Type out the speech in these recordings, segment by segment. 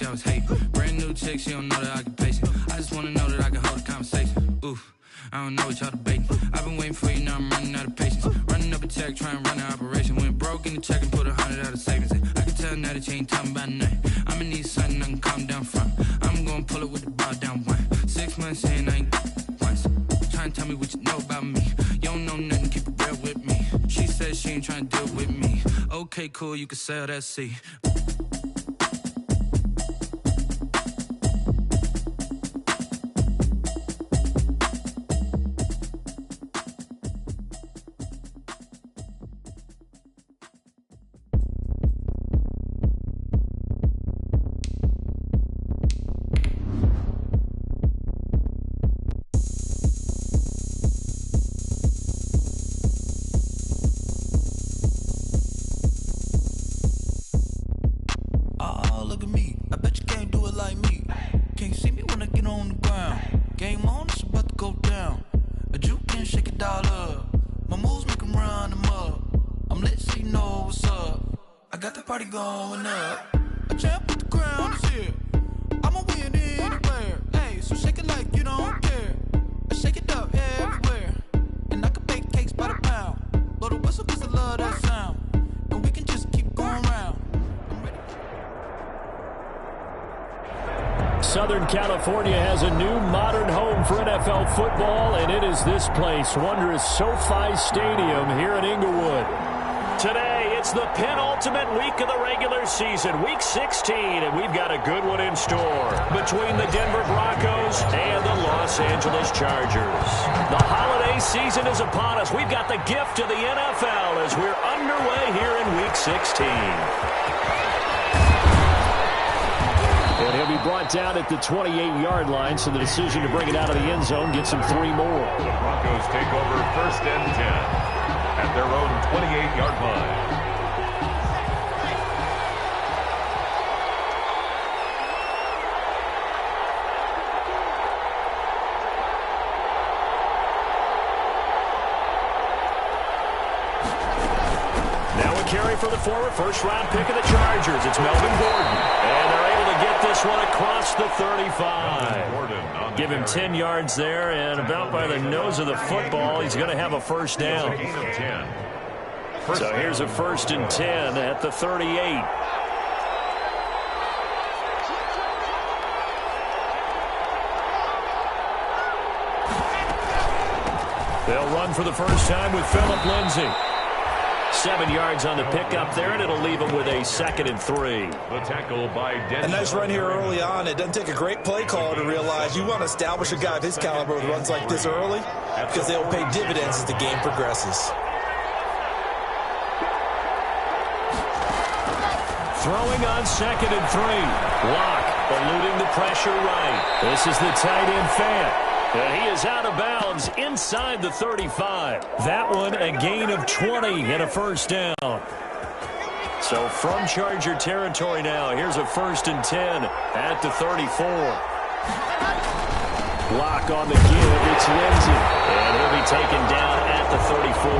she always hate. Brand new chick, she don't know that I can pace it. I just wanna know that I can hold a conversation. Oof, I don't know what y'all debating. I've been waiting for you, now I'm running out of patience. Running up a check, trying to run an operation. Went broke in the check and put 100 out of savings in. I can tell now that you ain't talking about nothing. I'ma need something I can calm down from. I'm gonna pull it with the bar down one. 6 months in, I ain't once. Trying to tell me what you know about me. You don't know nothing, keep it real with me. She said she ain't trying to deal with me. Okay, cool, you can sell that C. Going up, a champ with the crown is here. I'ma win anywhere. Hey, so shake it like you don't care. I shake it up everywhere, and I can bake cakes by the pound. Blow the whistle 'cause I love that sound, and we can just keep going round. Southern California has a new modern home for NFL football, and it is this place, wondrous SoFi Stadium here in Inglewood. Today, it's the penultimate week of the regular season, week 16, and we've got a good one in store between the Denver Broncos and the Los Angeles Chargers. The holiday season is upon us. We've got the gift of the NFL as we're underway here in week 16. And he'll be brought down at the 28-yard line, so the decision to bring it out of the end zone gets him 3 more. The Broncos take over 1st and 10. At their own 28-yard line. Now a carry for the former first-round pick of the Chargers. It's Melvin Gordon. And they're able to get this one across the 35. Give him 10 yards there, and about by the nose of the football, he's going to have a first down. So here's a 1st and 10 at the 38. They'll run for the first time with Phillip Lindsay. 7 yards on the pickup there, and it'll leave him with a 2nd and 3. The tackle by Denver. A nice run here early on. It doesn't take a great play caller to realize you want to establish a guy of his caliber with runs like this early because they'll pay dividends as the game progresses. Throwing on 2nd and 3. Locke eluding the pressure right. This is the tight end Fant. And he is out of bounds inside the 35. That one a gain of 20 and a first down. So from Charger territory now, here's a 1st and 10 at the 34. Locke on the give. It's Lindsay. And he'll be taken down at the 34.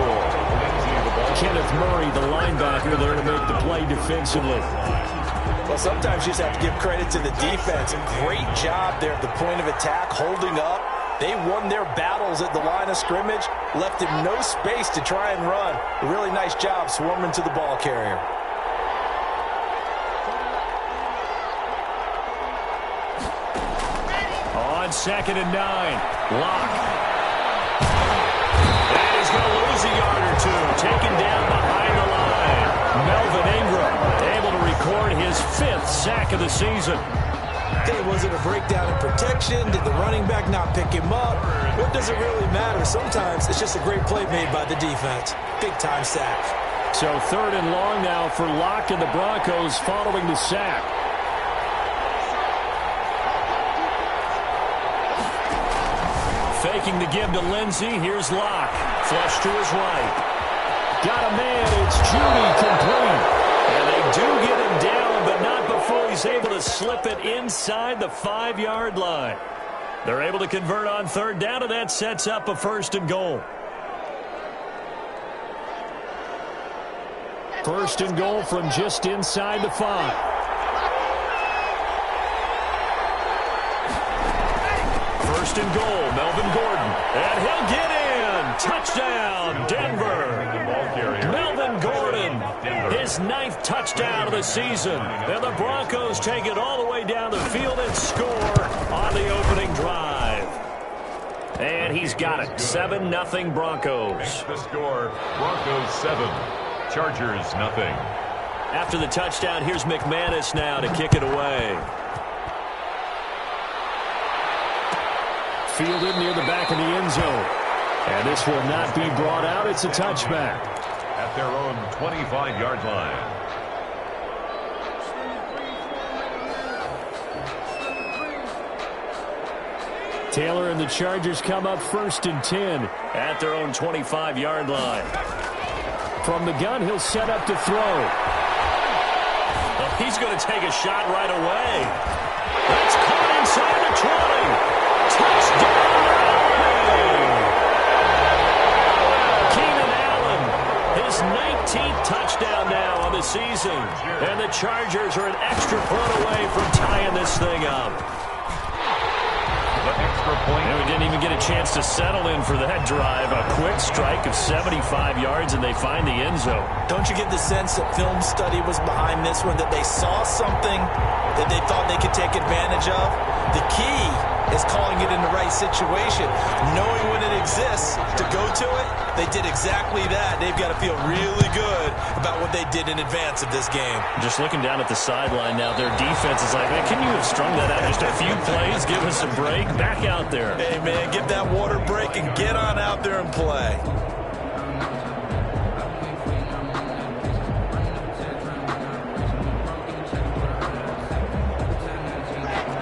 Kenneth Murray, the linebacker, there to make the play defensively. Well, sometimes you just have to give credit to the defense. A great job there at the point of attack, holding up. They won their battles at the line of scrimmage, left him no space to try and run. A really nice job swarming to the ball carrier. On 2nd and 9, Locke. And he's going to lose a yard or two, taken down behind the line. Melvin Ingram able to record his 5th sack of the season. Okay, was it a breakdown in protection? Did the running back not pick him up? What does it really matter? Sometimes it's just a great play made by the defense. Big-time sack. So 3rd and long now for Locke and the Broncos following the sack. Faking the give to Lindsay. Here's Locke. Flush to his right. Got a man. It's Judy complete. And they do get him down, but not before he's able to slip it inside the 5-yard line. They're able to convert on 3rd down, and that sets up a 1st and goal. 1st and goal from just inside the 5. First and goal, Melvin Gordon. And he'll get in. Touchdown, Denver. Melvin Gordon, his 9th touchdown of the season. And the Broncos take it all the way down the field and score on the opening drive. And he's got it. 7-0 Broncos. Makes the score, Broncos 7, Chargers 0. After the touchdown, here's McManus now to kick it away. Fielded near the back of the end zone. And this will not be brought out. It's a touchback. At their own 25-yard line. Taylor and the Chargers come up 1st and 10 at their own 25-yard line. From the gun, he'll set up to throw. He's going to take a shot right away. That's caught inside the 20. Touchdown, Keenan Allen. His 19th touchdown now on the season. And the Chargers are an extra point away from tying this thing up. And we didn't even get a chance to settle in for that drive. A quick strike of 75 yards, and they find the end zone. Don't you get the sense that film study was behind this one, that they saw something that they thought they could take advantage of? The key is calling it in the right situation. Knowing when it exists to go to it, they did exactly that. They've got to feel really good about what they did in advance of this game. Just looking down at the sideline now, their defense is like, man, can you have strung that out just a few plays? Give us a break. Back out there. Hey, man, give that water break and get on out there and play.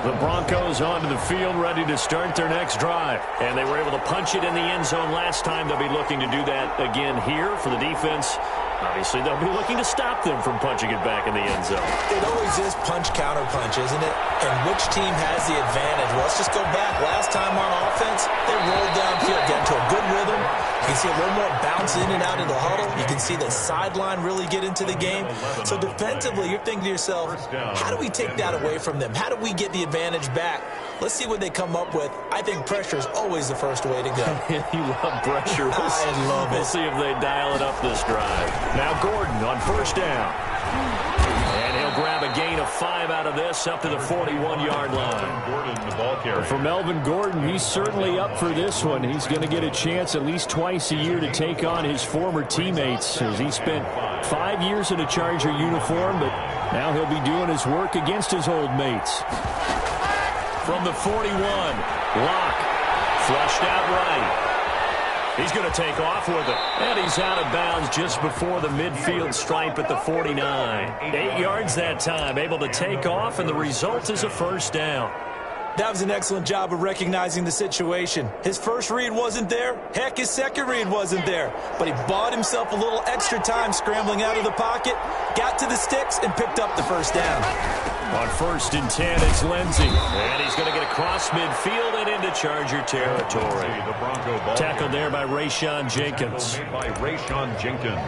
The Broncos onto the field, ready to start their next drive. And they were able to punch it in the end zone last time. They'll be looking to do that again here for the defense. Obviously, they'll be looking to stop them from punching it back in the end zone. It always is punch-counter-punch, isn't it? And which team has the advantage? Well, let's just go back. Last time on offense, they rolled downfield, got into a good rhythm. You can see a little more bounce in and out of the huddle. You can see the sideline really get into the game. So defensively, you're thinking to yourself, how do we take that away from them? How do we get the advantage back? Let's see what they come up with. I think pressure is always the first way to go. You love pressure. I love it. We'll see if they dial it up this drive. Now Gordon on first down. And he'll grab a gain of 5 out of this up to the 41-yard line. Gordon, the ball carrier. For Melvin Gordon, he's certainly up for this one. He's going to get a chance at least twice a year to take on his former teammates, as he spent 5 years in a Charger uniform, but now he'll be doing his work against his old mates. From the 41, Locke flushed out right. He's going to take off with it. And he's out of bounds just before the midfield stripe at the 49. 8 yards that time, able to take off, and the result is a first down. That was an excellent job of recognizing the situation. His first read wasn't there. Heck, his second read wasn't there. But he bought himself a little extra time scrambling out of the pocket, got to the sticks, and picked up the first down. On 1st and 10, it's Lindsey. And he's going to get across midfield and into Charger territory. Tackled there by Rayshon Jenkins.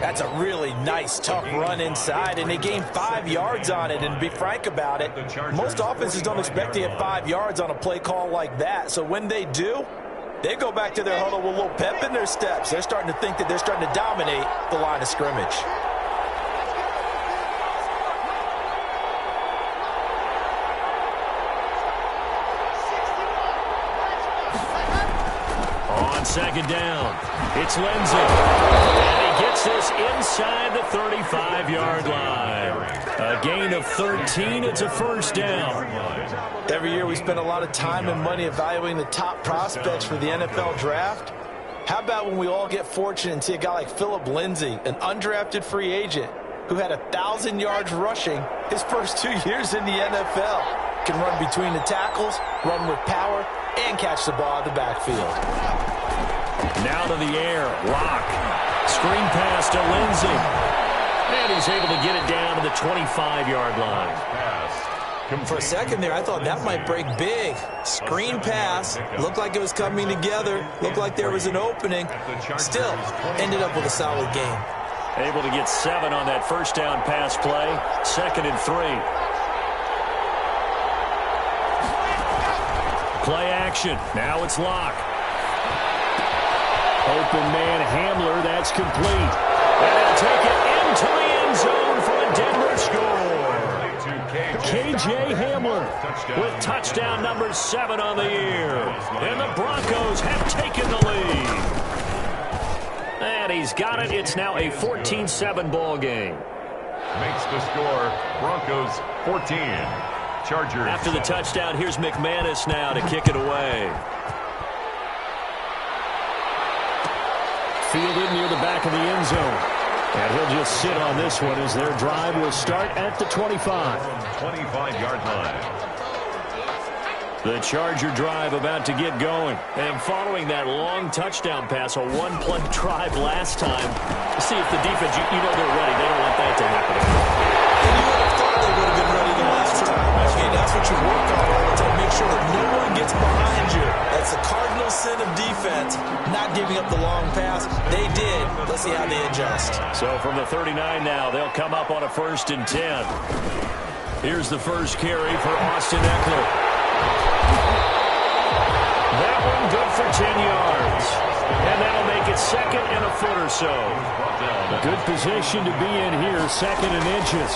That's a really nice, tough run inside, and they gained 5 yards on it. And to be frank about it, most offenses don't expect to get 5 yards on a play call like that. So when they do, they go back to their huddle with a little pep in their steps. They're starting to think that they're starting to dominate the line of scrimmage. Second down, it's Lindsey, and he gets this inside the 35-yard line. A gain of 13, it's a first down. Every year we spend a lot of time and money evaluating the top prospects for the NFL draft. How about when we all get fortunate and see a guy like Phillip Lindsay, an undrafted free agent who had 1,000 yards rushing his first 2 years in the NFL. Can run between the tackles, run with power, and catch the ball out of the backfield. Now to the air, Locke. Screen pass to Lindsey. And he's able to get it down to the 25-yard line. For a second there, I thought that might break big. Screen pass. Looked like it was coming together. Looked like there was an opening. Still, ended up with a solid game. Able to get 7 on that first down pass play. 2nd and 3. Play action. Now it's Locke. Open man Hamler. That's complete. And they'll take it into the end zone for a Denver score. K.J. Hamler with touchdown number 7 on the year. And the Broncos have taken the lead. And he's got it. It's now a 14-7 ball game. Makes the score Broncos 14. Chargers. After the touchdown, here's McManus now to kick it away. Fielded near the back of the end zone. And he'll just sit on this one as their drive will start at the 25. 25-yard line. The Charger drive about to get going. And following that long touchdown pass, a one-play drive last time, see if the defense, you know they're ready. They don't want that to happen. And you would have thought they would have been ready the last time. Okay, that's what you work on all the time. Make sure that no one gets behind you. That's the cardinal sin of defense, not giving up the long pass. They did. Let's see how they adjust. So from the 39 now, they'll come up on a 1st and 10. Here's the first carry for Austin Eckler. That one good for 10 yards. And that'll make it 2nd and a foot or so. Good position to be in here, 2nd and inches.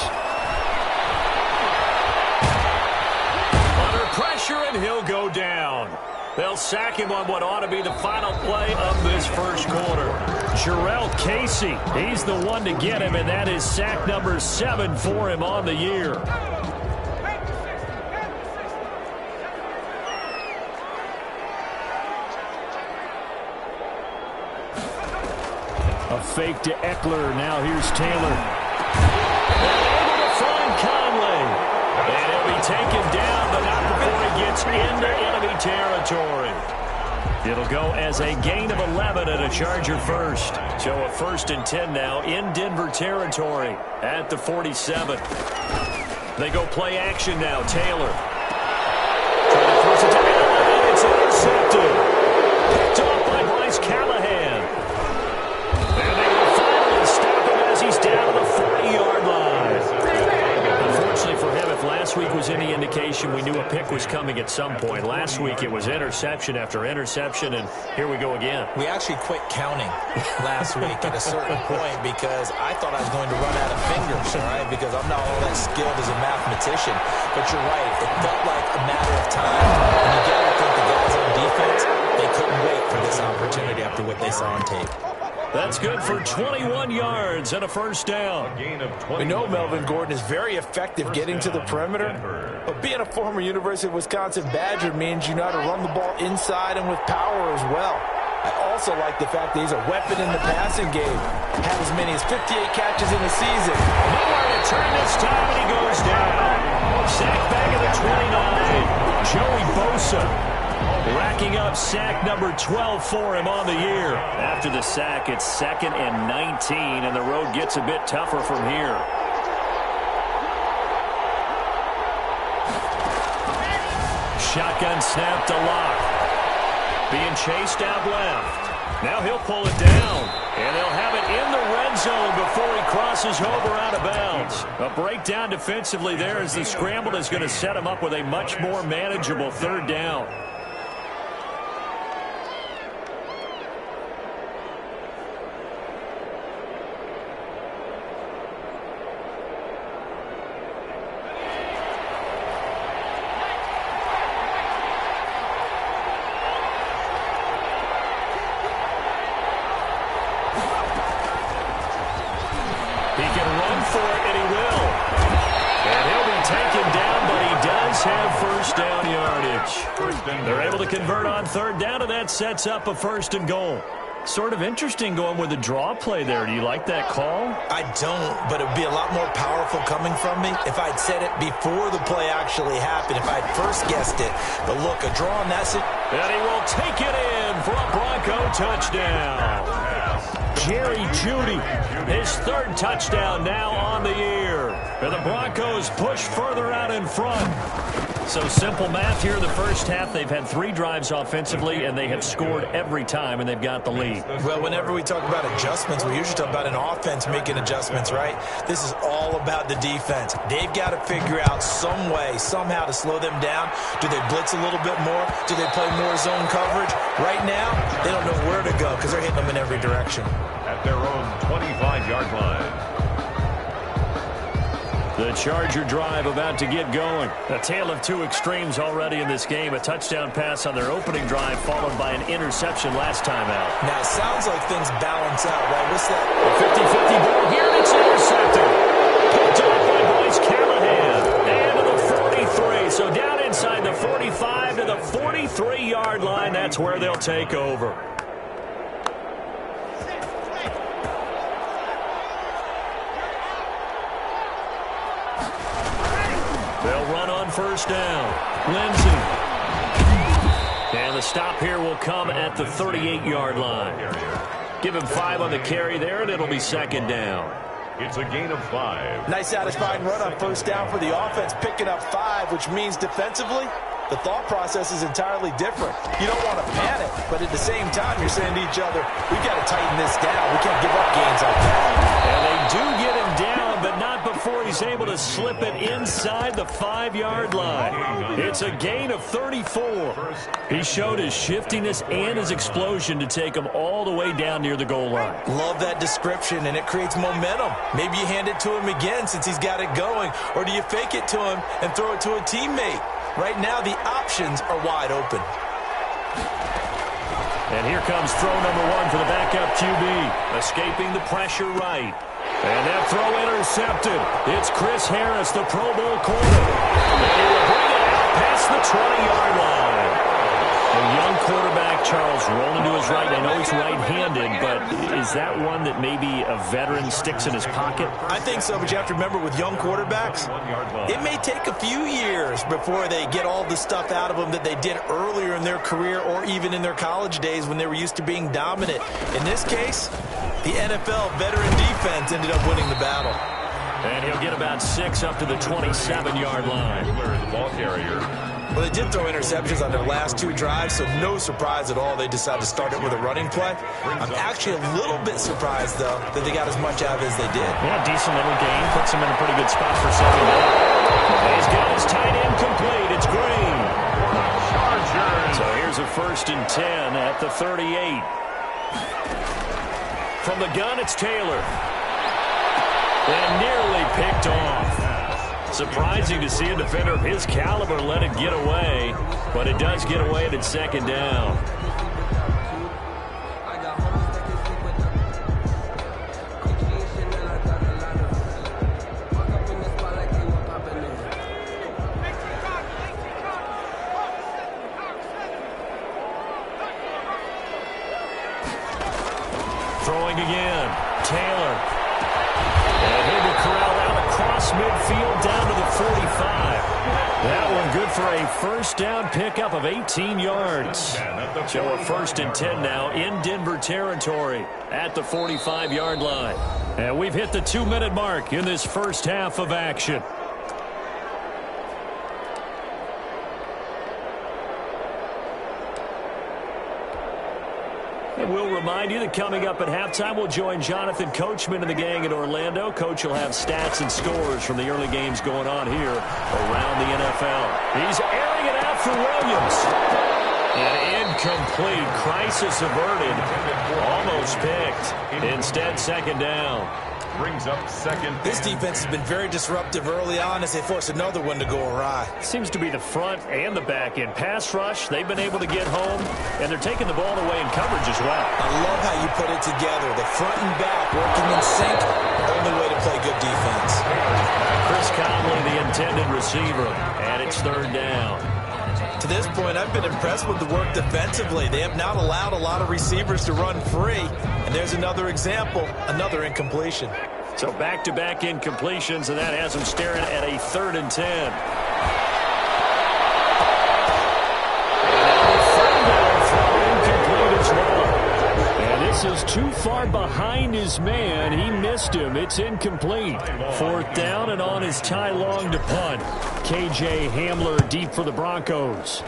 Under pressure, and he'll go down. They'll sack him on what ought to be the final play of this first quarter. Jarrell Casey, he's the one to get him, and that is sack number 7 for him on the year. A fake to Eckler. Now here's Taylor. And able to find Conley. And he'll be taken down, but not before he gets into enemy territory. It'll go as a gain of 11 and a Charger first. So a 1st and 10 now in Denver territory at the 47. They go play action now. Taylor. Trying to force it to Allen, and it's intercepted. Picked off by Bryce Callahan. And they will finally stop him as he's down to the 40-yard line. Unfortunately for him, if last week was any indication, we knew a pick was coming at some point. Last week it was interception after interception, and here we go again. We actually quit counting last week at a certain point because I thought I was going to run out of fingers, all right, because I'm not all that skilled as a mathematician. But you're right. It felt like a matter of time. And you got to think the guys on defense, they couldn't wait for this opportunity after what they saw on tape. That's good for 21 yards and a first down. We know Melvin Gordon is very effective getting to the perimeter, but being a former University of Wisconsin Badger means you know how to run the ball inside and with power as well. I also like the fact that he's a weapon in the passing game. Had as many as 58 catches in the season. Nowhere to turn this time, and he goes down. Sack back at the 29. Joey Bosa racking up sack number 12 for him on the year. After the sack, it's 2nd and 19, and the road gets a bit tougher from here. Shotgun snap to Locke. Being chased out left. Now he'll pull it down, and they'll have it in the red zone before he crosses over out of bounds. A breakdown defensively there as the scramble is going to set him up with a much more manageable 3rd down. They're able to convert on 3rd down, and that sets up a 1st and goal. Sort of interesting going with the draw play there. Do you like that call? I don't, but it would be a lot more powerful coming from me if I'd said it before the play actually happened, if I'd first guessed it. But look, a draw on that... And he will take it in for a Bronco touchdown. Jerry Jeudy, his 3rd touchdown now on the year. And the Broncos push further out in front. So simple math here in the first half. They've had 3 drives offensively, and they have scored every time, and they've got the lead. Well, whenever we talk about adjustments, we usually talk about an offense making adjustments, right? This is all about the defense. They've got to figure out some way, somehow to slow them down. Do they blitz a little bit more? Do they play more zone coverage? Right now, they don't know where to go because they're hitting them in every direction. At their own 25-yard line. The Charger drive about to get going. A tale of 2 extremes already in this game. A touchdown pass on their opening drive followed by an interception last time out. Now, it sounds like things balance out, right? What's that? A 50-50 ball here, and it's intercepted. Picked up by Bryce Callahan. And to the 43. So down inside the 45 to the 43-yard line. That's where they'll take over. They'll run on first down. Lindsey. And the stop here will come at the 38-yard line. Give him 5 on the carry there, and it'll be second down. It's a gain of 5. Nice satisfying run on first down for the offense, picking up 5, which means defensively, the thought process is entirely different. You don't want to panic, but at the same time, you're saying to each other, we've got to tighten this down. We can't give up gains like that. And they do get him down, but not before he's able to slip it inside the 5-yard line. It's a gain of 34. He showed his shiftiness and his explosion to take him all the way down near the goal line. Love that description, and it creates momentum. Maybe you hand it to him again since he's got it going, or do you fake it to him and throw it to a teammate? Right now, the options are wide open. And here comes throw number 1 for the backup QB. Escaping the pressure right. And that throw intercepted. It's Chris Harris, the Pro Bowl corner. And he will bring it out past the 20-yard line. A young quarterback, Charles, rolling to his right. I know he's right-handed, but is that one that maybe a veteran sticks in his pocket? I think so, but you have to remember with young quarterbacks, it may take a few years before they get all the stuff out of them that they did earlier in their career or even in their college days when they were used to being dominant. In this case, the NFL veteran defense ended up winning the battle. And he'll get about 6 up to the 27-yard line. The ball carrier. Well, they did throw interceptions on their last 2 drives, so no surprise at all they decided to start it with a running play. I'm actually a little bit surprised, though, that they got as much out of it as they did. Yeah, decent little gain. Puts him in a pretty good spot for second down. He's got his tight end complete. It's Green. Chargers. So here's a 1st and 10 at the 38. From the gun, it's Taylor. And nearly picked off. Surprising to see a defender of his caliber let it get away, but it does get away at second down. Throwing again, Taylor. And he'll be corralled out across midfield down to the 45. That one good for a first down pickup of 18 yards. So a 1st and 10 now in Denver territory at the 45-yard line. And we've hit the 2-minute mark in this first half of action. And we'll remind you that coming up at halftime, we'll join Jonathan Coachman and the gang in Orlando. Coach will have stats and scores from the early games going on here around the NFL. He's airing it out for Williams. And incomplete. Crisis averted. Almost picked. Instead, second down. Brings up second. This defense has been very disruptive early on as they force another one to go awry. Seems to be the front and the back end. Pass rush, they've been able to get home, and they're taking the ball away in coverage as well. I love how you put it together. The front and back working in sync. Only way to play good defense. Chris Conley, the intended receiver, and it's 3rd down. To this point, I've been impressed with the work defensively. They have not allowed a lot of receivers to run free. And there's another example, another incompletion. So back-to-back incompletions, and that has them staring at a 3rd and 10. And now the third down throw incomplete as well. And this is too far behind his man. He missed him. It's incomplete. Fourth down and on his Ty Long to punt. KJ Hamler deep for the Broncos.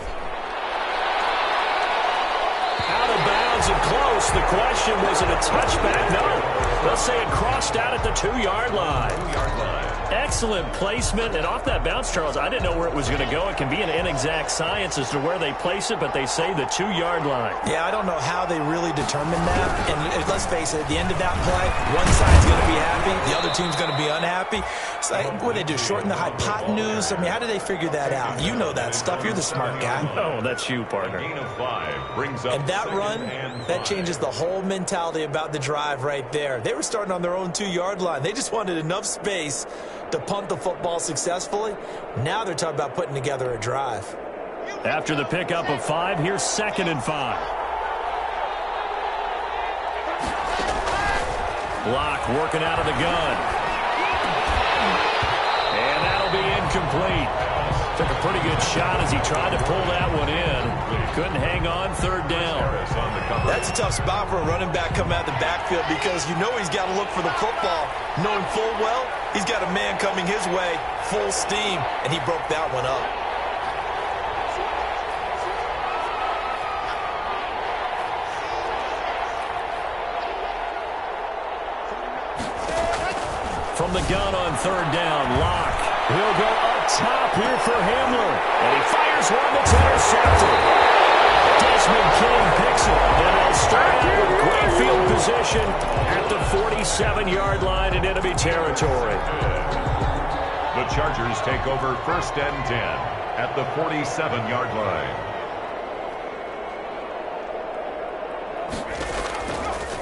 Out of bounds and close. The question, was it a touchback? No. They'll say it crossed out at the 2-yard line. Excellent placement, and off that bounce, Charles, I didn't know where it was going to go. It can be an inexact science as to where they place it, but they say the 2-yard line. Yeah, I don't know how they really determine that. And let's face it, at the end of that play, one side's going to be happy, the other team's going to be unhappy. It's like, what do they do, shorten the hypotenuse? I mean, how do they figure that out? You know that stuff. You're the smart guy. Oh, that's you, partner. And that run, that changes the whole mentality about the drive right there. They were starting on their own 2-yard line. They just wanted enough space to punt the football successfully. Now they're talking about putting together a drive. After the pickup of 5, here's 2nd and 5. Block working out of the gun. And that'll be incomplete. Took a pretty good shot as he tried to pull that one in. Couldn't hang on, 3rd down. That's a tough spot for a running back coming out of the backfield because you know he's got to look for the football, knowing full well he's got a man coming his way, full steam, and he broke that one up. From the gun on 3rd down, Locke. He'll go up top here for Hamler. And he fires one that's intercepted. Desmond King picks it. And they'll start out with great field position at the 47-yard line in enemy territory. The Chargers take over 1st and 10 at the 47-yard line.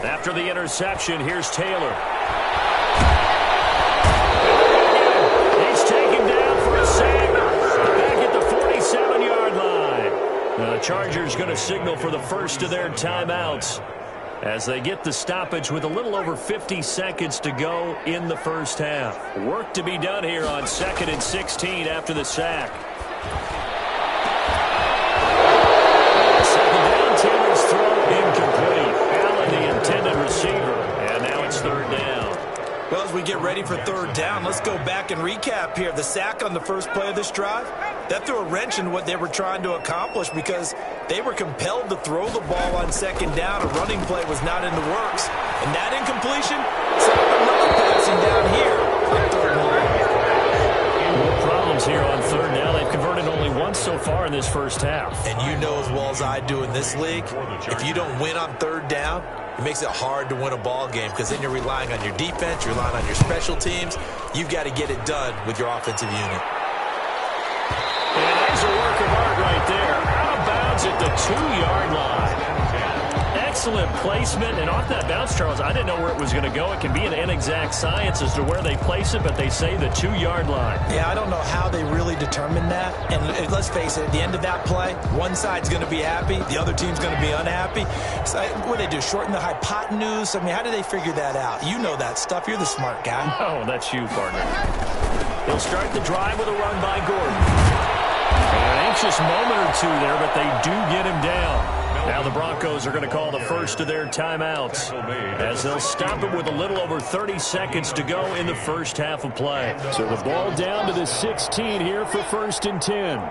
After the interception, here's Taylor. He's taken down for a sack back at the 47-yard line. Now the Chargers going to signal for the first of their timeouts as they get the stoppage with a little over 50 seconds to go in the first half. Work to be done here on 2nd and 16 after the sack. Second down, Taylor's throw incomplete. Allen, the intended receiver, and now it's 3rd down. Well, as we get ready for 3rd down, let's go back and recap here. The sack on the first play of this drive, that threw a wrench in what they were trying to accomplish because they were compelled to throw the ball on 2nd down. A running play was not in the works. And that incompletion set up another passing down here on 3rd down. More problems here on 3rd down. They've converted only once so far in this first half. And you know as well as I do in this league, if you don't win on 3rd down, it makes it hard to win a ball game because then you're relying on your defense, you're relying on your special teams. You've got to get it done with your offensive unit. And there's a work of art right there. Out of bounds at the 2-yard line. Excellent placement, and off that bounce, Charles, I didn't know where it was going to go. It can be an inexact science as to where they place it, but they say the 2-yard line. Yeah, I don't know how they really determine that. And let's face it, at the end of that play, one side's going to be happy, the other team's going to be unhappy. So what do they do, shorten the hypotenuse? I mean, how do they figure that out? You know that stuff. You're the smart guy. Oh, that's you, partner. They'll start the drive with a run by Gordon. An anxious moment or two there, but they do get him down. Now the Broncos are going to call the first of their timeouts as they'll stop it with a little over 30 seconds to go in the first half of play. So the ball down to the 16 here for 1st and 10.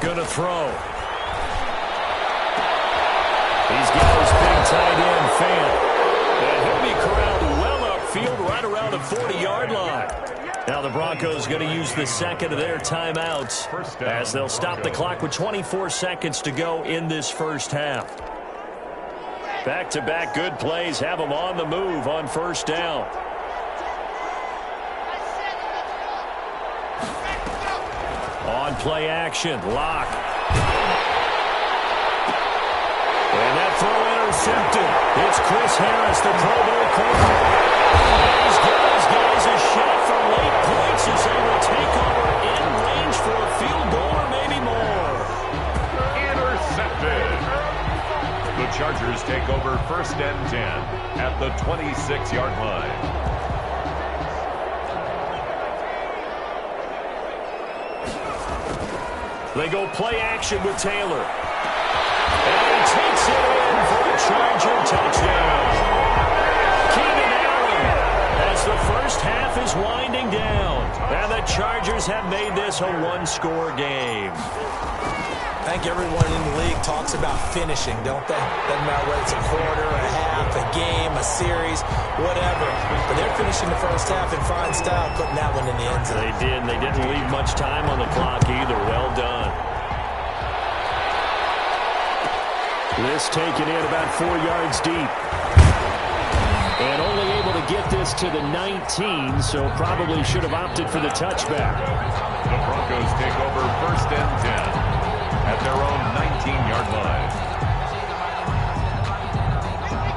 Going to throw. He's got his big tight end, Fant. And he'll be corralled well upfield right around the 40-yard line. Now the Broncos going to use the second of their timeouts as they'll stop the clock with 24 seconds to go in this first half. Back-to-back good plays have them on the move on 1st down. On play action, Locke. And that throw intercepted. It's Chris Harris, the Pro Bowl corner. He's giving his guys a shot for late points as they will take over in range for a field goal or maybe more. Intercepted. take over 1st and 10 at the 26-yard line. They go play action with Taylor. And he takes it in for a Charger touchdown. Keenan Allen as the first half is winding down. And the Chargers have made this a one-score game. I think everyone in the league talks about finishing, don't they? Doesn't matter whether it's a quarter, a half, a game, a series, whatever. But they're finishing the first half in fine style, putting that one in the end zone. They did, and they didn't leave much time on the clock either. Well done. This taken in about 4 yards deep. And only able to get this to the 19, so probably should have opted for the touchback. The Broncos take over 1st and 10 at their own 19-yard line.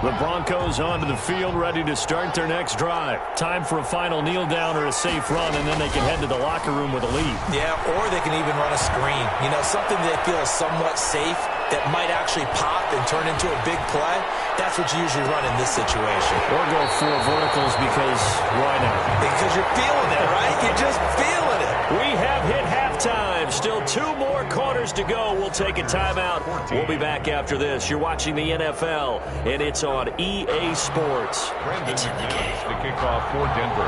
The Broncos onto the field, ready to start their next drive. Time for a final kneel down or a safe run, and then they can head to the locker room with a lead. Yeah, or they can even run a screen. You know, something they feel is somewhat safe that might actually pop and turn into a big play. That's what you usually run in this situation. Or go 4 verticals because why not? Because you're feeling it, right? You're just feeling it. We have hit halftime. Still 2 more quarters to go. We'll take a timeout. We'll be back after this. You're watching the NFL, and it's on EA Sports. It's in the game. The kickoff for Denver.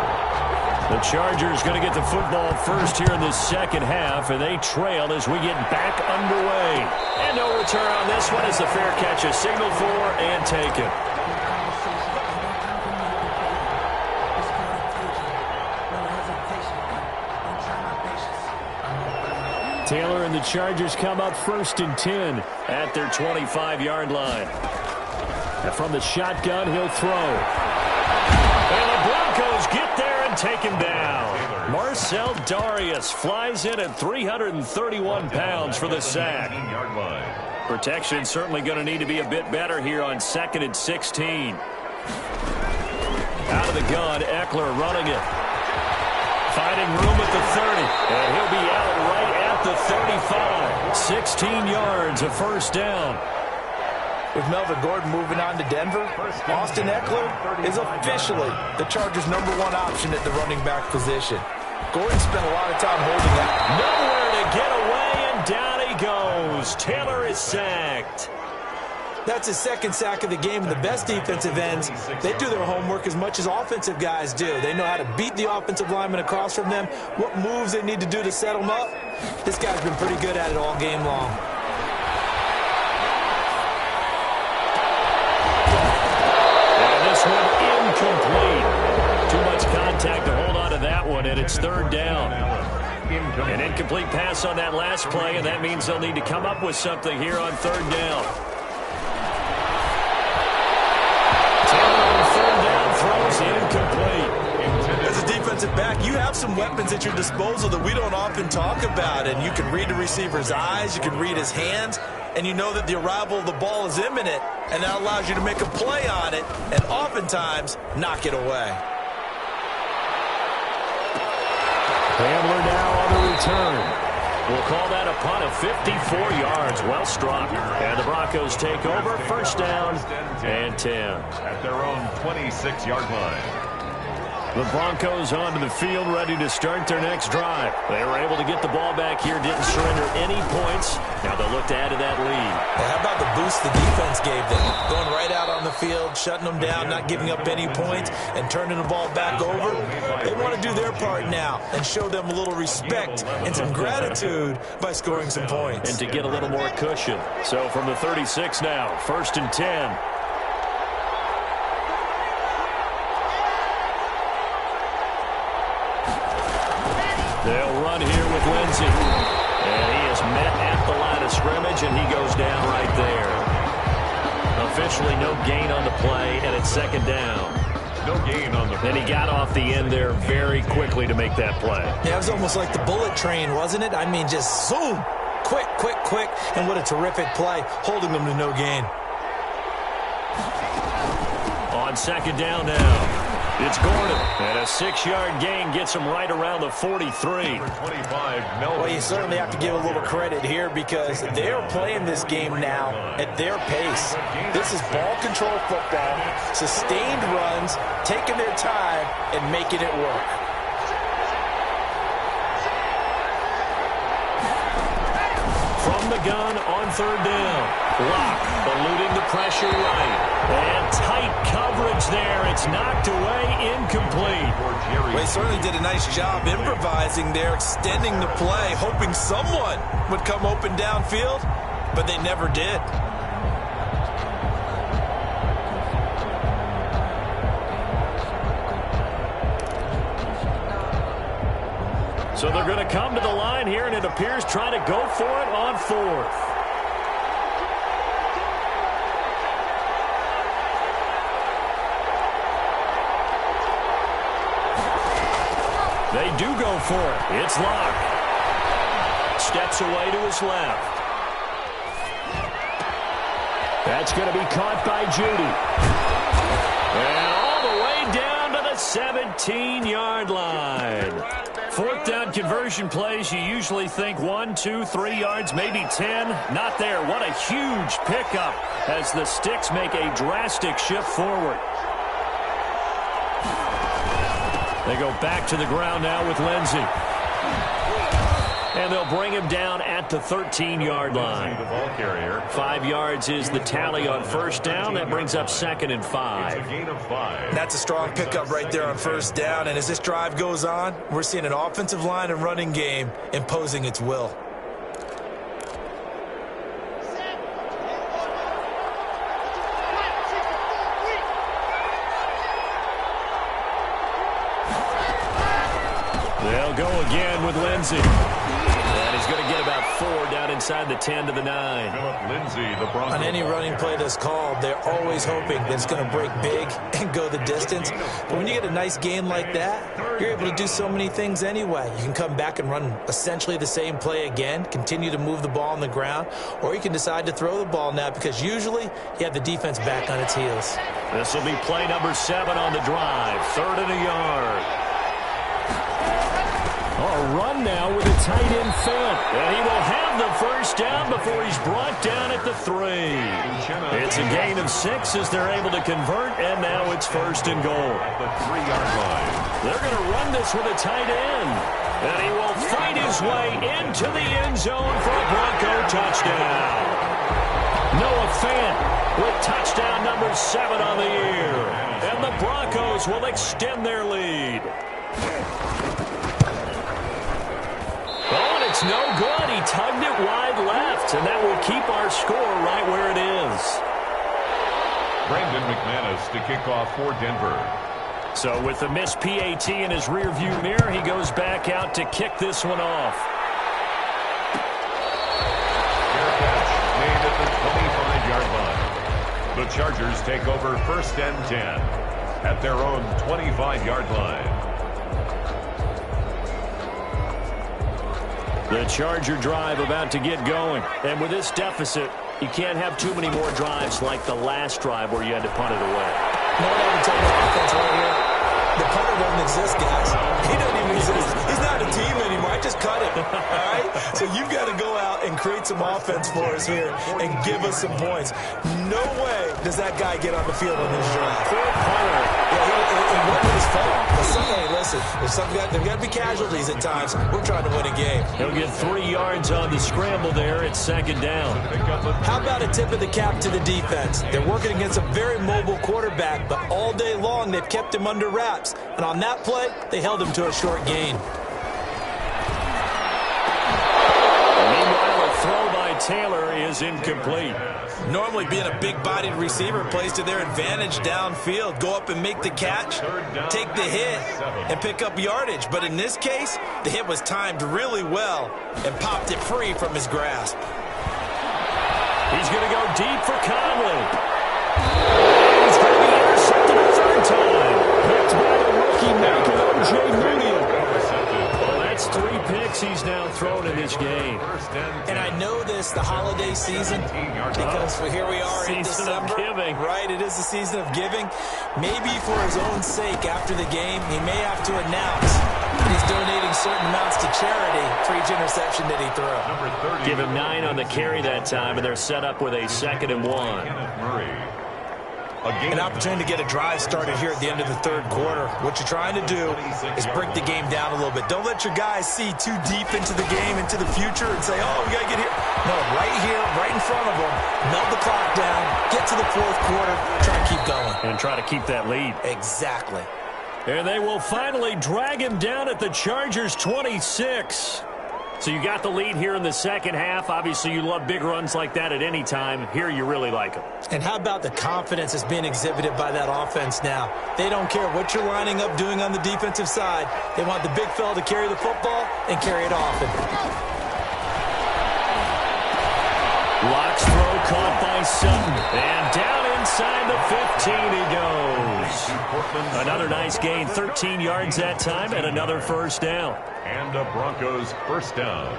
The Chargers going to get the football first here in the second half, and they trail as we get back underway. And no return on this one as the fair catch is signaled for and taken. Taylor and the Chargers come up 1st and 10 at their 25-yard line. And from the shotgun, he'll throw. And the Broncos get there and take him down. Marcel Darius flies in at 331 pounds for the sack. Protection certainly going to need to be a bit better here on 2nd and 16. Out of the gun, Eckler running it. Finding room at the 30. And he'll be out right at the 35. 16 yards, a first down. With Melvin Gordon moving on to Denver, Austin Eckler is officially the Chargers' #1 option at the running back position. Gordon spent a lot of time holding out. Nowhere to get away, and down he goes. Taylor is sacked. That's his 2nd sack of the game, and the best defensive ends, they do their homework as much as offensive guys do. They know how to beat the offensive lineman across from them, what moves they need to do to set them up. This guy's been pretty good at it all game long. Incomplete. Too much contact to hold on to that one, and it's 3rd down. An incomplete pass on that last play, and that means they'll need to come up with something here on 3rd down. Taylor on 3rd down throws incomplete. As a defensive back, you have some weapons at your disposal that we don't often talk about, and you can read the receiver's eyes, you can read his hands, and you know that the arrival of the ball is imminent, and that allows you to make a play on it and oftentimes knock it away. Hamler now on the return. We'll call that a punt of 54 yards. Well struck. And the Broncos take over. 1st down and 10. At their own 26-yard line. The Broncos onto the field, ready to start their next drive. They were able to get the ball back here, didn't surrender any points. Now they'll look to add to that lead. How about the boost the defense gave them? Going right out on the field, shutting them down, not giving up any points, and turning the ball back over. They want to do their part now and show them a little respect and some gratitude by scoring some points. And to get a little more cushion. So from the 36 now, 1st and 10. They'll run here with Lindsey. And he is met at the line of scrimmage, and he goes down right there. Officially no gain on the play, and it's 2nd down. No gain on the play. And he got off the end there very quickly to make that play. Yeah, it was almost like the bullet train, wasn't it? I mean, just zoom. Quick, quick, quick. And what a terrific play, holding them to no gain. On 2nd down now. It's Gordon, and a 6-yard gain gets him right around the 43. Well, you certainly have to give a little credit here because they're playing this game now at their pace. This is ball control football, sustained runs, taking their time, and making it work. From the gun on third down. Block, eluding the pressure right. And tight coverage there. It's knocked away, incomplete. Well, they certainly did a nice job improvising there, extending the play, hoping someone would come open downfield, but they never did. So they're going to come to the line here, and it appears trying to go for it on fourth. They do go for it. It's Locke. Steps away to his left. That's going to be caught by Judy. And all the way down to the 17-yard line. Fourth down conversion plays, you usually think 1, 2, 3 yards, maybe 10. Not there. What a huge pickup as the Sticks make a drastic shift forward. They go back to the ground now with Lindsey. And they'll bring him down at the 13-yard line. 5 yards is the tally on first down. That brings up 2nd and 5. That's a strong pickup right there on first down. And as this drive goes on, we're seeing an offensive line and running game imposing its will. They'll go again with Lindsey. And he's going to get about 4 down inside the 10 to the 9. On any running play that's called, they're always hoping that it's going to break big and go the distance. But when you get a nice gain like that, you're able to do so many things anyway. You can come back and run essentially the same play again, continue to move the ball on the ground, or you can decide to throw the ball now because usually you have the defense back on its heels. This will be play number 7 on the drive. 3rd and a yard. A run now with a tight end feint. And he will have the first down before he's brought down at the 3. It's a gain of 6 as they're able to convert, and now it's 1st and goal. At the 3-yard line. They're going to run this with a tight end. And he will fight his way into the end zone for a Bronco touchdown. Noah Fant with touchdown number 7 on the year. And the Broncos will extend their lead. It's no good. He tugged it wide left, and that will keep our score right where it is. Brandon McManus to kick off for Denver. So with the missed PAT in his rearview mirror, he goes back out to kick this one off. Fair catch made at the 25-yard line. The Chargers take over 1st and 10 at their own 25-yard line. The Charger drive about to get going. And with this deficit, you can't have too many more drives like the last drive where you had to punt it away. No one ever told the offense right here. The punter doesn't exist, guys. He doesn't even exist. He's not a team anymore. I just cut him. All right? So you've got to go out and create some offense for us here and give us some points. No way does that guy get on the field on this drive. Poor punter. It wasn't his fault. But hey, listen, there's got to be casualties at times. We're trying to win a game. He'll get 3 yards on the scramble there. It's 2nd down. How about a tip of the cap to the defense? They're working against a very mobile quarterback, but all day long they've kept him under wraps. And on that play, they held him to a short gain. Meanwhile, a throw by Taylor is incomplete. Normally being a big-bodied receiver plays to their advantage downfield. Go up and make the catch, take the hit, and pick up yardage. But in this case, the hit was timed really well and popped it free from his grasp. He's going to go deep for Conley. He's going to be intercepted a 3rd time. Picked by the rookie maker, O.J. Moody. Well, that That's 3 picks he's now thrown in this game. And I know this, the holiday season, because here we are in December. Season of giving. Right, it is the season of giving. Maybe for his own sake, after the game, he may have to announce that he's donating certain amounts to charity for each interception that he threw. Give him 9 on the carry that time, and they're set up with a 2nd and 1. An opportunity to get a drive started here at the end of the third quarter. What you're trying to do is break the game down a little bit. Don't let your guys see too deep into the game, into the future, and say, oh, we got to get here. No, right here, right in front of them, melt the clock down, get to the fourth quarter, try and keep going. And try to keep that lead. Exactly. And they will finally drag him down at the Chargers' 26. So you got the lead here in the second half. Obviously, you love big runs like that at any time. Here, you really like them. And how about the confidence that's being exhibited by that offense now? They don't care what you're lining up doing on the defensive side. They want the big fella to carry the football and carry it often. Locke's throw caught by Sutton. And down inside the 15 he goes. Another nice gain, 13 yards that time, and another first down. And a Broncos first down.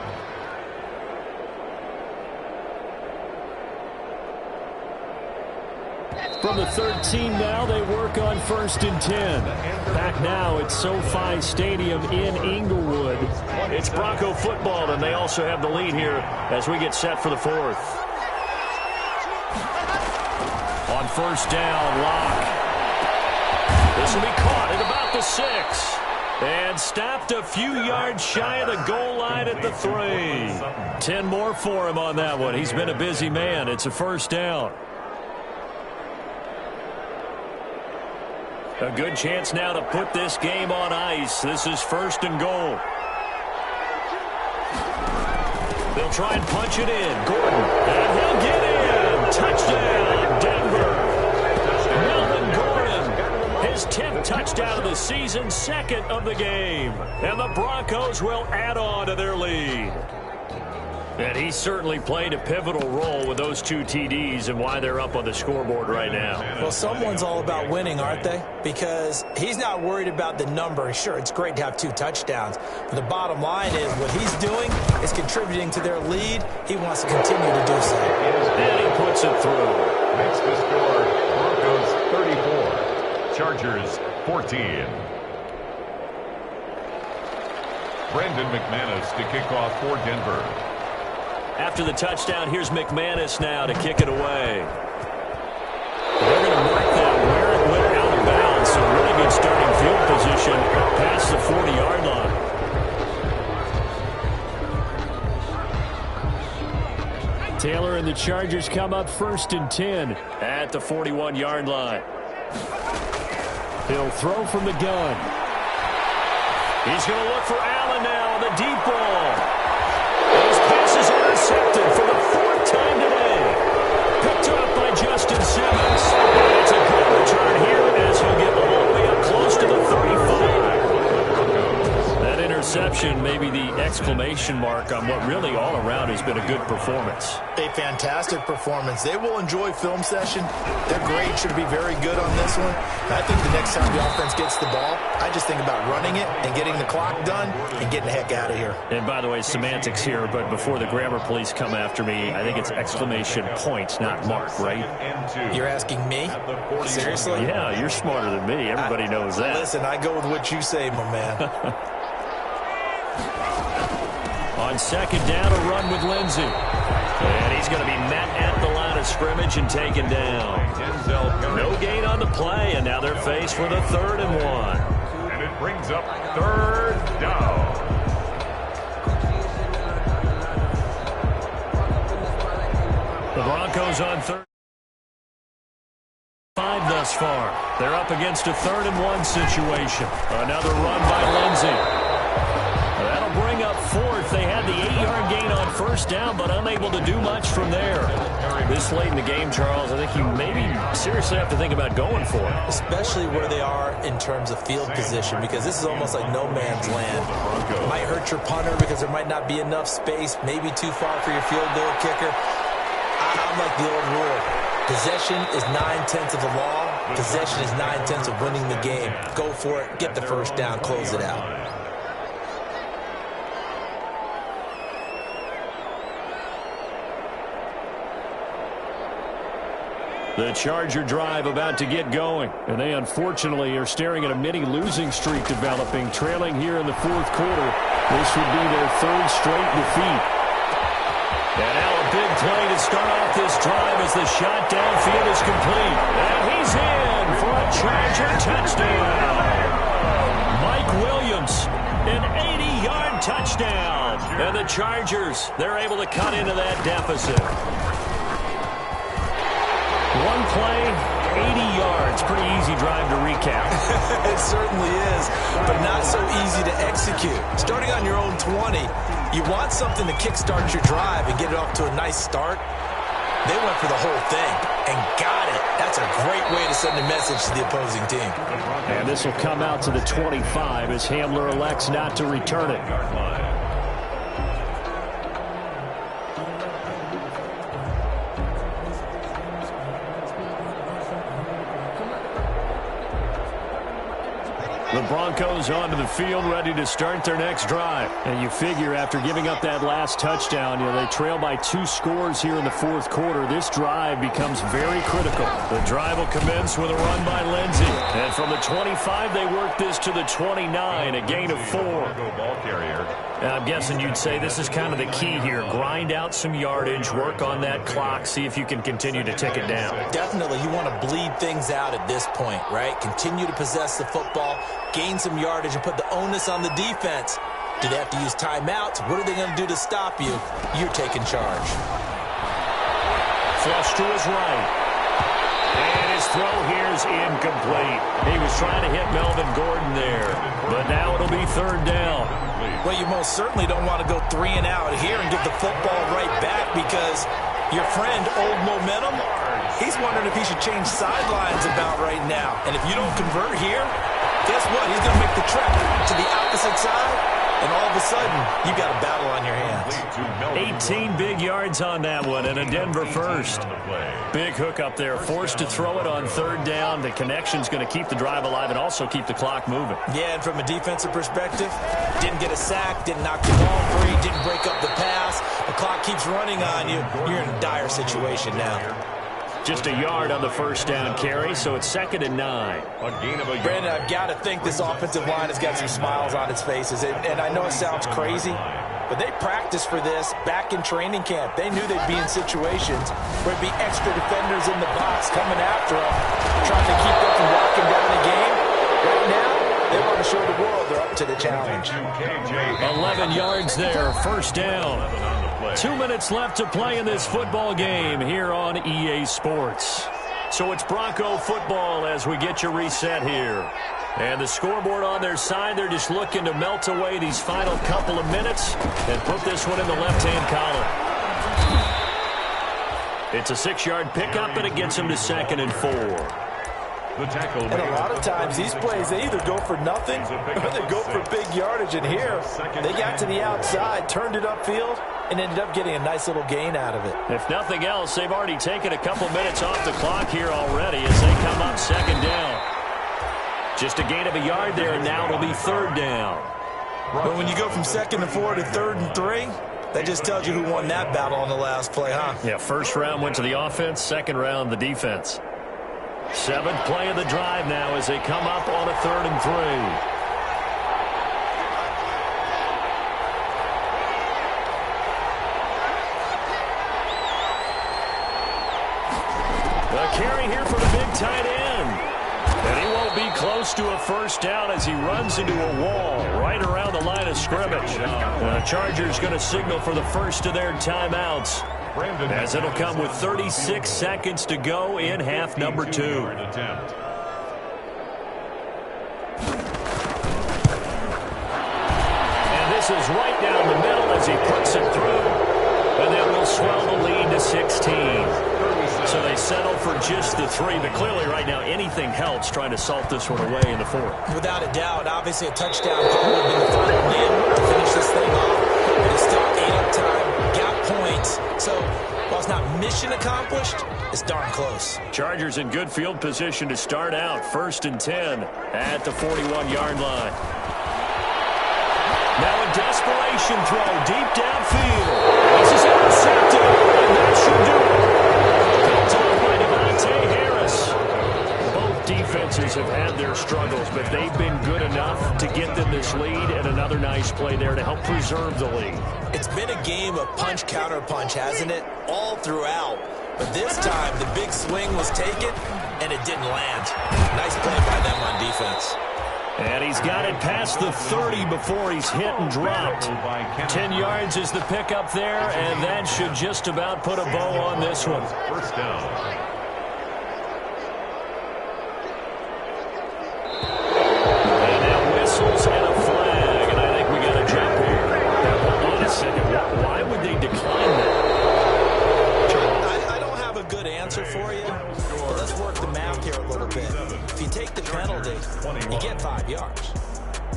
From the 13 now, they work on 1st and 10. Back now at SoFi Stadium in Inglewood. It's Bronco football, and they also have the lead here as we get set for the 4th. On 1st down, Locke. This will be caught at about the 6. And stopped a few yards shy of the goal line at the 3. 10 more for him on that one. He's been a busy man. It's a first down. A good chance now to put this game on ice. This is 1st and goal. They'll try and punch it in. Gordon. And he'll get in. Touchdown, Denver. Melvin Gordon. His 10th touchdown of the season, 2nd of the game. And the Broncos will add on to their lead. And he certainly played a pivotal role with those 2 TDs and why they're up on the scoreboard right now. Well, someone's all about winning, aren't they? Because he's not worried about the number. Sure, it's great to have 2 touchdowns. But the bottom line is what he's doing is contributing to their lead. He wants to continue to do so. And he puts it through. Makes the score Broncos 34, Chargers 14. Brandon McManus to kick off for Denver. After the touchdown, here's McManus now to kick it away. They're going to mark that where it went out of bounds. So really good starting field position past the 40-yard line. Taylor and the Chargers come up 1st and 10 at the 41-yard line. He'll throw from the gun. He's going to look for Allen now on the deep ball. His pass is intercepted for the 4th time today. Picked up by Justin Simmons. It's a good return here as he'll get all the way up close to the 35. That interception may be the exclamation mark on what really all around has been a good performance. A fantastic performance. They will enjoy film session. Their grade should be very good on this one. I think the next time the offense gets the ball, I just think about running it and getting the clock done and getting the heck out of here. And by the way, semantics here, but before the grammar police come after me, I think it's exclamation point, not mark, right? You're asking me? Seriously? Yeah, you're smarter than me. Everybody knows that. Listen, I go with what you say, my man. On 2nd down, a run with Lindsey. And he's going to be met at the line of scrimmage and taken down. No gain on the play, and now they're faced with a 3rd and 1. And it brings up 3rd down. The Broncos on 3rd. 5 thus far. They're up against a 3rd and 1 situation. Another run by Lindsey. That'll bring up 4th. They had the 8-yard gain on 1st down, but unable to do much from there. This late in the game, Charles, I think you maybe seriously have to think about going for it. Especially where they are in terms of field position, because this is almost like no man's land. It might hurt your punter because there might not be enough space, maybe too far for your field goal kicker. I'm like the old rule. Possession is 9/10 of the law. Possession is 9/10 of winning the game. Go for it. Get the first down. Close it out. The Charger drive about to get going. And they unfortunately are staring at a mini losing streak developing, trailing here in the fourth quarter. This would be their third straight defeat. And now a big play to start off this drive as the shot downfield is complete. And he's in for a Charger touchdown. Mike Williams, an 80-yard touchdown. And the Chargers, they're able to cut into that deficit. One play, 80 yards. Pretty easy drive to recap. It certainly is, but not so easy to execute. Starting on your own 20, you want something to kickstart your drive and get it off to a nice start. They went for the whole thing and got it. That's a great way to send a message to the opposing team. And this will come out to the 25 as Hamler elects not to return it. The Broncos onto the field, ready to start their next drive. And you figure after giving up that last touchdown, they trail by 2 scores here in the fourth quarter. This drive becomes very critical. The drive will commence with a run by Lindsey. And from the 25, they work this to the 29, a gain of 4. Ball carrier. And I'm guessing you'd say this is kind of the key here. Grind out some yardage, work on that clock, see if you can continue to tick it down. Definitely, you want to bleed things out at this point, right? Continue to possess the football, gain some yardage, and put the onus on the defense. Do they have to use timeouts? What are they going to do to stop you? You're taking charge. Flush to his right. And his throw here is incomplete. He was trying to hit Melvin Gordon there, but now it'll be third down. Well, you most certainly don't want to go 3 and out here and give the football right back because your friend, Old Momentum, he's wondering if he should change sidelines about right now. And if you don't convert here, guess what? He's going to make the trek to the opposite side, and all of a sudden, you got a battle on your hands. 18 big yards on that one, and a Denver first. Big hook up there, forced to throw it on third down. The connection's going to keep the drive alive and also keep the clock moving. Yeah, and from a defensive perspective, didn't get a sack, didn't knock the ball free, didn't break up the pass. The clock keeps running on you. You're in a dire situation now. Just a yard on the first down carry, so it's 2nd and 9. Brandon, I've got to think this offensive line has got some smiles on its faces. And I know it sounds crazy, but they practiced for this back in training camp. They knew they'd be in situations where there'd be extra defenders in the box coming after them, trying to keep them from locking down the game. Right now, they want to show the world they're up to the challenge. 11 yards there, first down. 2 minutes left to play in this football game here on EA Sports. So it's Bronco football as we get you reset here. And the scoreboard on their side, they're just looking to melt away these final couple of minutes and put this one in the left-hand column. It's a 6-yard pickup, and it gets them to 2nd and 4. And a lot of times these plays, they either go for nothing or they go for big yardage. And here, they got to the outside, turned it upfield, and ended up getting a nice little gain out of it. If nothing else, they've already taken a couple minutes off the clock here already as they come up 2nd down. Just a gain of a yard there, and now it'll be 3rd down. But when you go from 2nd and 4 to 3rd and 3, that just tells you who won that battle on the last play, huh? Yeah, first round went to the offense, second round the defense. 7th play of the drive now as they come up on a 3rd and 3. The carry here for the big tight end. And he won't be close to a first down as he runs into a wall right around the line of scrimmage. The Chargers going to signal for the first of their timeouts, as it'll come with 36 seconds to go in half number 2. And this is right down the middle as he puts it through. And then we'll swell the lead to 16. So they settle for just the 3. But clearly right now anything helps trying to salt this one away in the 4th. Without a doubt, obviously a touchdown probably would have been the final win to finish this thing off. But it's still 8 up time, got points. So while it's not mission accomplished, it's darn close. Chargers in good field position to start out. 1st and 10 at the 41-yard line. Now a desperation throw deep downfield. This is intercepted, and that should do it. Picked off by Devontae defenses have had their struggles, but they've been good enough to get them this lead, and another nice play there to help preserve the lead. It's been a game of punch, counter punch, hasn't it? All throughout. But this time, the big swing was taken, and it didn't land. Nice play by them on defense. And he's got it past the 30 before he's hit and dropped. 10 yards is the pickup there, and that should just about put a bow on this one. First down. And now whistles and a flag, and I think we got to jump here. Now, hold on a second. Why would they decline that? I don't have a good answer for you, but let's work the math here a little bit. If you take the penalty, you get 5 yards.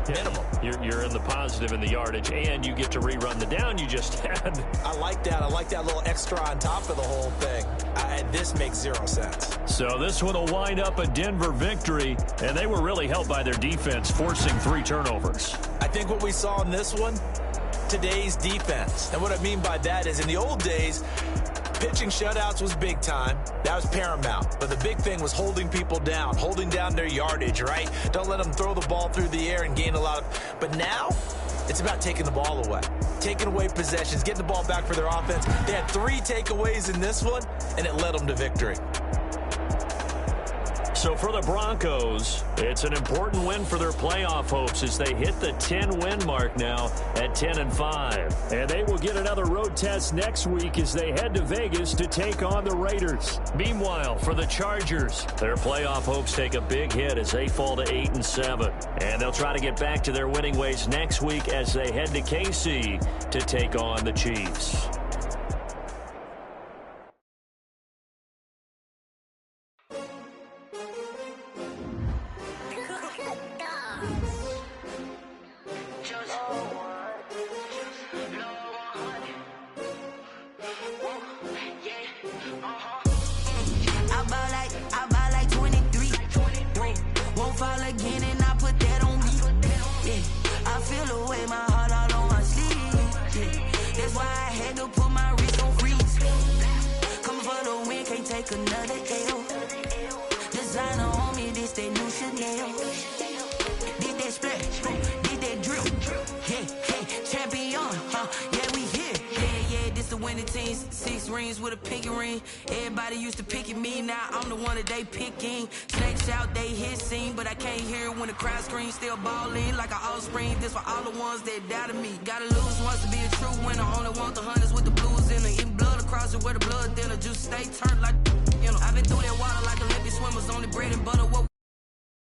Minimum. You're in the positive in the yardage, and you get to rerun the down you just had. I like that. I like that little extra on top of the whole thing. This makes 0 sense. So this one will wind up a Denver victory, and they were really helped by their defense, forcing 3 turnovers. I think what we saw in this one, today's defense. And what I mean by that is in the old days, pitching shutouts was big time. That was paramount. But the big thing was holding people down, holding down their yardage, right? Don't let them throw the ball through the air and gain a lot of... But now, it's about taking the ball away. Taking away possessions, getting the ball back for their offense. They had 3 takeaways in this one, and it led them to victory. So for the Broncos, it's an important win for their playoff hopes as they hit the 10-win mark now at 10-5. And they will get another road test next week as they head to Vegas to take on the Raiders. Meanwhile, for the Chargers, their playoff hopes take a big hit as they fall to 8-7. And they'll try to get back to their winning ways next week as they head to KC to take on the Chiefs. Another L. Designer on me, this that new Chanel. Did that split, did that drill. Yeah, champion, yeah, we here. Yeah, this the winning team. 6 rings with a pinky ring. Everybody used to pick at me, now I'm the one that they picking. Snakes out, they hit scene, but I can't hear it when the crowd screams. Still balling like an offspring. This for all the ones that doubted me. Gotta lose once to be a true winner. Only want the hunters with the blues in it. Eating blood across it where the blood thinner. Juice stay turned like, you know. I've been through that water like Olympic swimmers. Only bread and butter. What